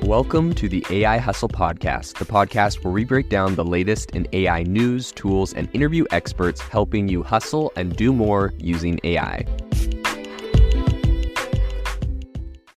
Welcome to the AI Hustle Podcast, the podcast where we break down the latest in AI news, tools, and interview experts helping you hustle and do more using AI.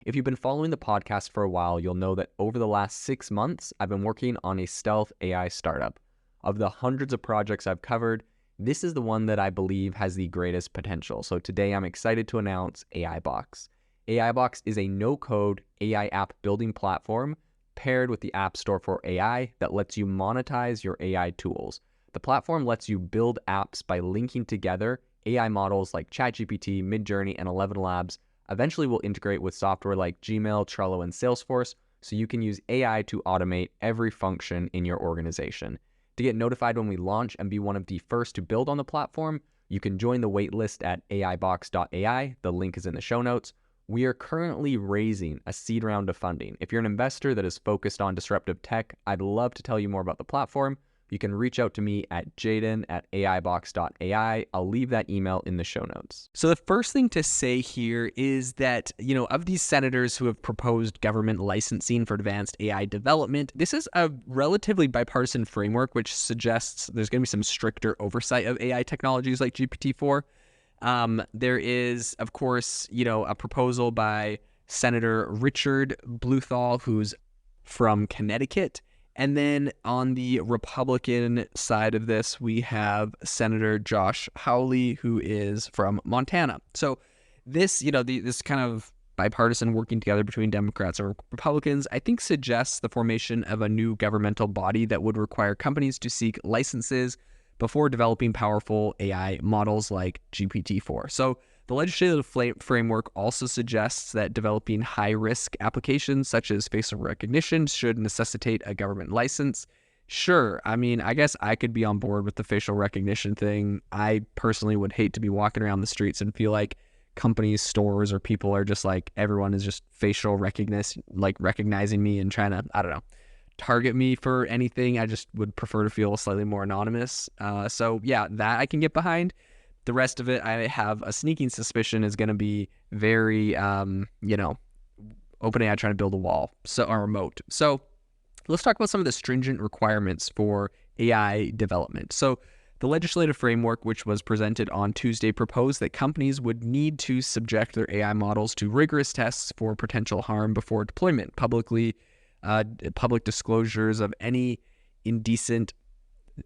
If you've been following the podcast for a while, you'll know that over the last 6 months, I've been working on a stealth AI startup. Of the hundreds of projects I've covered, this is the one that I believe has the greatest potential. So today I'm excited to announce AIBox. AIBox is a no-code AI app building platform paired with the App Store for AI that lets you monetize your AI tools. The platform lets you build apps by linking together AI models like ChatGPT, Midjourney, and 11 Labs. Eventually, we'll integrate with software like Gmail, Trello, and Salesforce, so you can use AI to automate every function in your organization. To get notified when we launch and be one of the first to build on the platform, you can join the waitlist at aibox.ai. The link is in the show notes. We are currently raising a seed round of funding. If you're an investor that is focused on disruptive tech, I'd love to tell you more about the platform. You can reach out to me at jaden@aibox.ai. I'll leave that email in the show notes. So the first thing to say here is that, of these senators who have proposed government licensing for advanced AI development, this is a relatively bipartisan framework, which suggests there's going to be some stricter oversight of AI technologies like GPT-4. There is, of course, a proposal by Senator Richard Bluthal, who's from Connecticut. And then on the Republican side of this, we have Senator Josh Hawley, who is from Montana. So this, this kind of bipartisan working together between Democrats and Republicans, I think suggests the formation of a new governmental body that would require companies to seek licenses before developing powerful AI models like GPT-4. So the legislative framework also suggests that developing high-risk applications such as facial recognition should necessitate a government license. Sure, I guess I could be on board with the facial recognition thing. I personally would hate to be walking around the streets and feel like companies, stores, or people are just like, everyone is just facial recognizing me and trying to, target me for anything. I just would prefer to feel slightly more anonymous. So yeah, that I can get behind. The rest of it, I have a sneaking suspicion is going to be very, OpenAI trying to build a wall, or a moat. So let's talk about some of the stringent requirements for AI development. So the legislative framework, which was presented on Tuesday, proposed that companies would need to subject their AI models to rigorous tests for potential harm before deployment, public disclosures of any indecent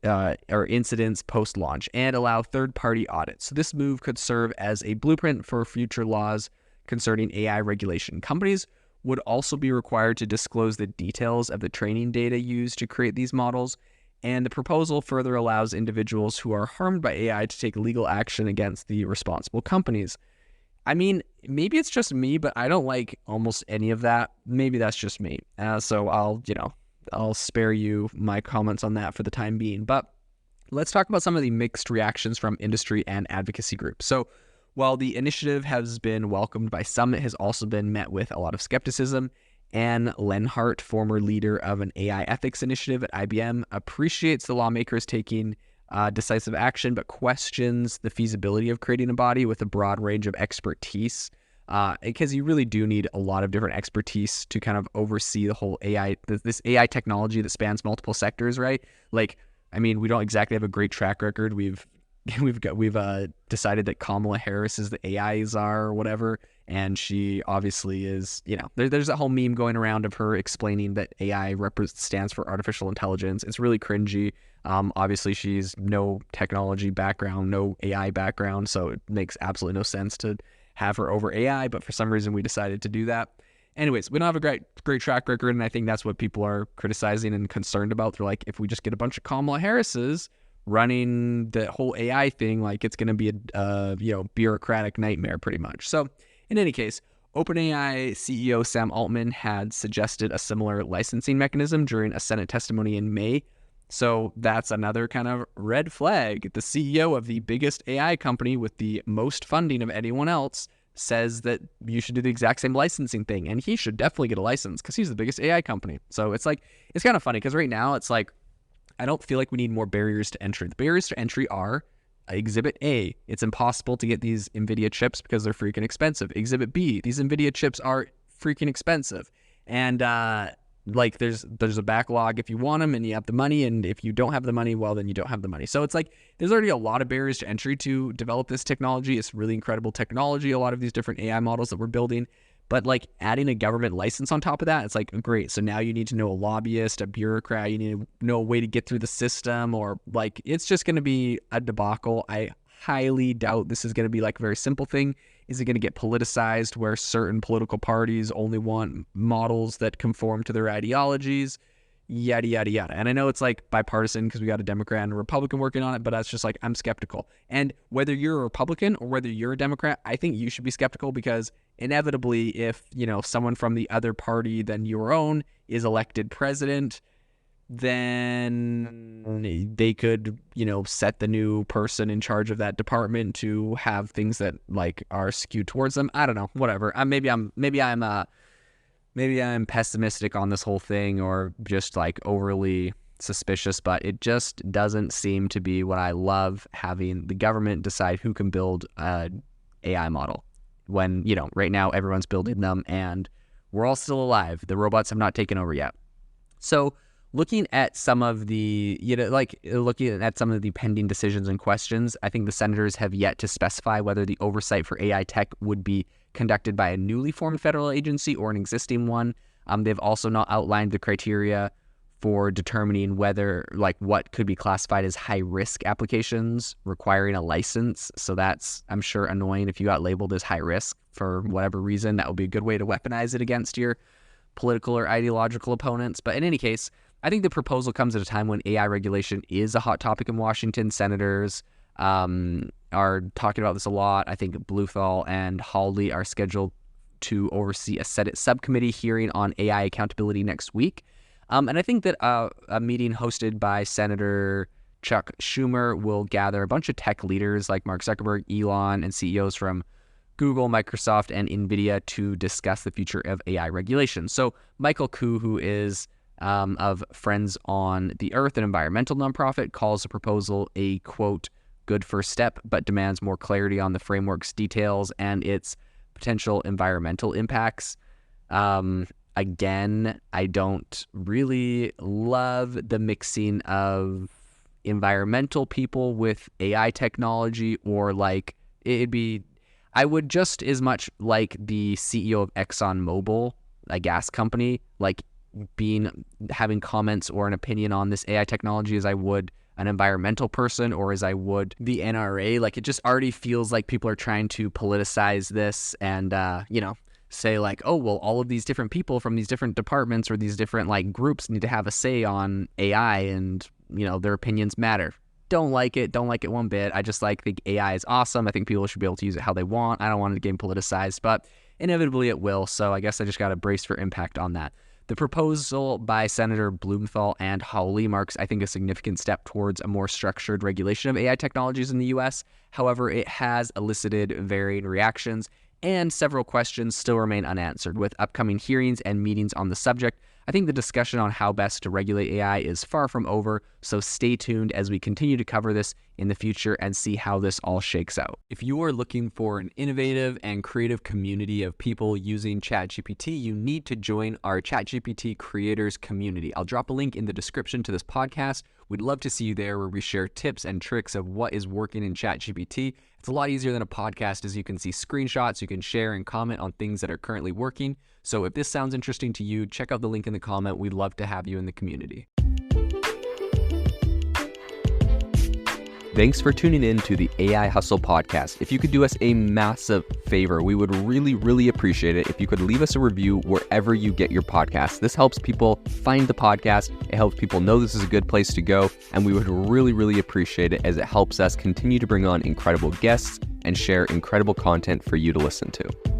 or incidents post-launch, and allow third-party audits. So this move could serve as a blueprint for future laws concerning AI regulation. Companies would also be required to disclose the details of the training data used to create these models, and the proposal further allows individuals who are harmed by AI to take legal action against the responsible companies. Maybe it's just me, but I don't like almost any of that. Maybe that's just me. So I'll spare you my comments on that for the time being. But let's talk about some of the mixed reactions from industry and advocacy groups. So while the initiative has been welcomed by some, it has also been met with a lot of skepticism. Anne Lenhart, former leader of an AI ethics initiative at IBM, appreciates the lawmakers taking decisive action, but questions the feasibility of creating a body with a broad range of expertise, because you really do need a lot of different expertise to kind of oversee the whole AI, this AI technology that spans multiple sectors, right? We don't exactly have a great track record. We've decided that Kamala Harris is the AI czar or whatever, and she obviously is, there's that whole meme going around of her explaining that AI stands for artificial intelligence. It's really cringy. Obviously she's no technology background, no AI background, so it makes absolutely no sense to have her over AI, but for some reason we decided to do that. Anyways, we don't have a great track record, and I think that's what people are criticizing and concerned about. They're like, if we just get a bunch of Kamala Harrises running the whole AI thing, it's going to be a bureaucratic nightmare pretty much. So in any case, OpenAI CEO Sam Altman had suggested a similar licensing mechanism during a Senate testimony in May. So that's another kind of red flag. The CEO of the biggest AI company with the most funding of anyone else says that you should do the exact same licensing thing, and he should definitely get a license because he's the biggest AI company. So it's kind of funny because right now it's like, I don't feel like we need more barriers to entry. The barriers to entry are Exhibit A, it's impossible to get these NVIDIA chips because they're freaking expensive. Exhibit B, these NVIDIA chips are freaking expensive. And Like there's a backlog if you want them and you have the money, and if you don't have the money, well, then you don't have the money. So it's like there's already a lot of barriers to entry to develop this technology. It's really incredible technology, a lot of these different AI models that we're building. But like adding a government license on top of that, it's like, great. So now you need to know a lobbyist, a bureaucrat, you need to know a way to get through the system, or like it's just going to be a debacle. I highly doubt this is going to be like a very simple thing. Is it going to get politicized where certain political parties only want models that conform to their ideologies? Yada, yada, yada. And I know it's like bipartisan because we got a Democrat and a Republican working on it, but that's just like, I'm skeptical. And whether you're a Republican or whether you're a Democrat, I think you should be skeptical, because inevitably if, someone from the other party than your own is elected president, then they could, set the new person in charge of that department to have things that like are skewed towards them. I don't know, whatever. Maybe I'm pessimistic on this whole thing, or just like overly suspicious, but it just doesn't seem to be what I love, having the government decide who can build an AI model when, right now everyone's building them and we're all still alive. The robots have not taken over yet. So looking at some of the, pending decisions and questions, I think the senators have yet to specify whether the oversight for AI tech would be conducted by a newly formed federal agency or an existing one. They've also not outlined the criteria for determining whether, what could be classified as high-risk applications requiring a license. So that's, I'm sure, annoying if you got labeled as high risk for whatever reason. That would be a good way to weaponize it against your political or ideological opponents. But in any case, I think the proposal comes at a time when AI regulation is a hot topic in Washington. Senators are talking about this a lot. I think Blumenthal and Hawley are scheduled to oversee a Senate subcommittee hearing on AI accountability next week. And I think that a meeting hosted by Senator Chuck Schumer will gather a bunch of tech leaders like Mark Zuckerberg, Elon, and CEOs from Google, Microsoft, and NVIDIA to discuss the future of AI regulation. So Michael Koo, who is of Friends on the Earth, an environmental nonprofit, calls the proposal a, quote, good first step, but demands more clarity on the framework's details and its potential environmental impacts. Again, I don't really love the mixing of environmental people with AI technology, or I would just as much like the CEO of ExxonMobil, a gas company, having comments or an opinion on this AI technology as I would an environmental person, or as I would the NRA. It just already feels like people are trying to politicize this and, say oh, well, all of these different people from these different departments or these different groups need to have a say on AI, and, their opinions matter. Don't like it one bit. I just think AI is awesome. I think people should be able to use it how they want. I don't want it to get politicized, but inevitably it will. So I guess I just got to brace for impact on that. The proposal by Senator Blumenthal and Hawley marks, I think, a significant step towards a more structured regulation of AI technologies in the U.S. However, it has elicited varying reactions, and several questions still remain unanswered. With upcoming hearings and meetings on the subject, I think the discussion on how best to regulate AI is far from over, so stay tuned as we continue to cover this in the future and see how this all shakes out. If you are looking for an innovative and creative community of people using ChatGPT, you need to join our ChatGPT creators community. I'll drop a link in the description to this podcast. We'd love to see you there, where we share tips and tricks of what is working in ChatGPT. It's a lot easier than a podcast, as you can see screenshots, you can share and comment on things that are currently working. So if this sounds interesting to you, check out the link in the comment. We'd love to have you in the community. Thanks for tuning in to the AI Hustle podcast. If you could do us a massive favor, we would really, really appreciate it if you could leave us a review wherever you get your podcasts. This helps people find the podcast. It helps people know this is a good place to go. And we would really, really appreciate it, as it helps us continue to bring on incredible guests and share incredible content for you to listen to.